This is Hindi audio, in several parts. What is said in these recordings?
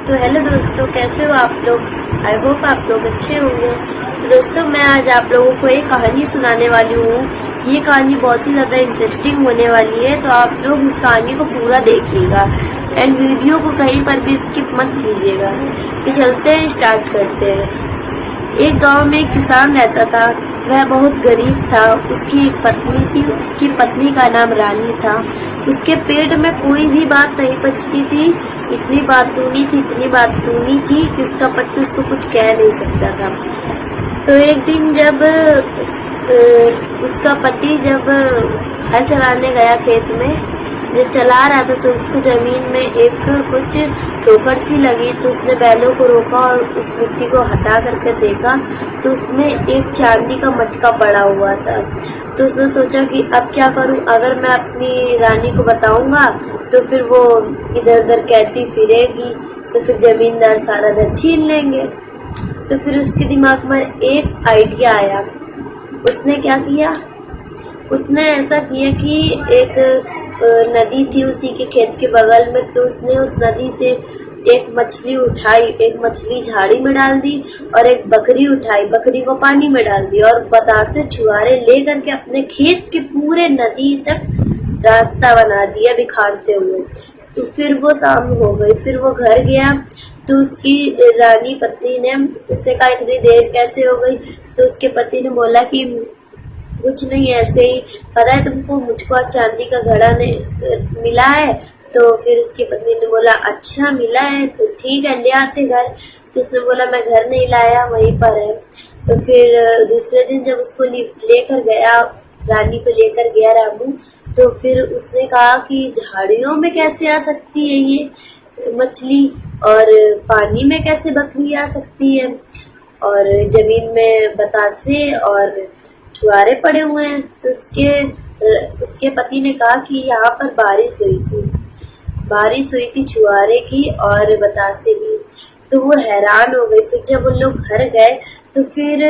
तो हेलो दोस्तों, कैसे हो आप लोग। आई होप आप लोग अच्छे होंगे। तो दोस्तों, मैं आज आप लोगों को एक कहानी सुनाने वाली हूँ। ये कहानी बहुत ही ज़्यादा इंटरेस्टिंग होने वाली है, तो आप लोग इस कहानी को पूरा देखिएगा एंड वीडियो को कहीं पर भी स्किप मत कीजिएगा। तो चलते हैं, स्टार्ट करते हैं। एक गांव में एक किसान रहता था। वह बहुत गरीब था। उसकी एक पत्नी थी। उसकी पत्नी का नाम रानी था। उसके पेट में कोई भी बात नहीं पचती थी। इतनी बातूनी थी कि उसका पति उसको कुछ कह नहीं सकता था। तो एक दिन जब उसका पति जब हल चलाने गया खेत में, जब चला रहा था तो उसको जमीन में एक कुछ ठोकर सी लगी। तो उसने बैलों को रोका और उस मिट्टी को हटा करके देखा तो उसमें एक चांदी का मटका पड़ा हुआ था। तो उसने सोचा कि अब क्या करूं, अगर मैं अपनी रानी को बताऊंगा तो फिर वो इधर उधर कहती फिरेगी, तो फिर जमींदार सारा धन छीन लेंगे। तो फिर उसके दिमाग में एक आइडिया आया। उसने क्या किया, उसने ऐसा किया कि एक नदी थी उसी के खेत के बगल में। तो उसने उस नदी से एक मछली उठाई, एक मछली झाड़ी में डाल दी और एक बकरी उठाई, बकरी को पानी में डाल दी और बतासे छुआरे ले करके अपने खेत के पूरे नदी तक रास्ता बना दिया बिखारते हुए। तो फिर वो शाम हो गई। फिर वो घर गया तो उसकी रानी पत्नी ने उससे कहा इतनी देर कैसे हो गई। तो उसके पति ने बोला कि कुछ नहीं, ऐसे ही, पता है तुमको, मुझको आज चांदी का घड़ा ने मिला है। तो फिर उसकी पत्नी ने बोला अच्छा मिला है तो ठीक है, ले आते घर। तो उसने बोला मैं घर नहीं लाया, वहीं पर है। तो फिर दूसरे दिन जब उसको लेकर गया, रानी को लेकर गया रामू, तो फिर उसने कहा कि झाड़ियों में कैसे आ सकती है ये मछली, और पानी में कैसे बकरी आ सकती है, और जमीन में बतासे और छुआरे पड़े हुए हैं। तो उसके पति ने कहा कि यहाँ पर बारिश हुई थी छुआरे की और बतासे की। तो वो हैरान हो गई। फिर जब उन लोग घर गए तो फिर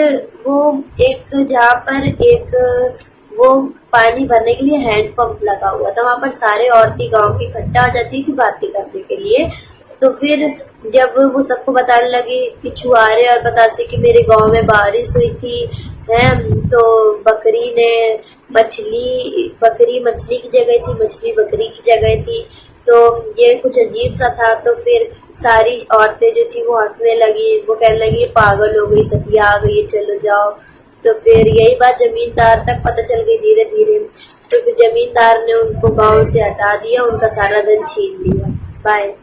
वो एक जहाँ पर एक वो पानी भरने के लिए हैंड पंप लगा हुआ था, वहां पर सारे औरतें गांव की इकट्ठा हो जाती थी बातें करने के लिए। तो फिर जब वो सबको बताने लगी कि छुआरे और बतासे कि मेरे गांव में बारिश हुई थी है, तो बकरी मछली की जगह थी, मछली बकरी की जगह थी। तो ये कुछ अजीब सा था। तो फिर सारी औरतें जो थी वो हंसने लगी, वो कहने लगी पागल हो गई, सतिया आ गई, चलो जाओ। तो फिर यही बात जमींदार तक पता चल गई धीरे धीरे। तो फिर जमींदार ने उनको गांव से हटा दिया, उनका सारा धन छीन लिया। बाय।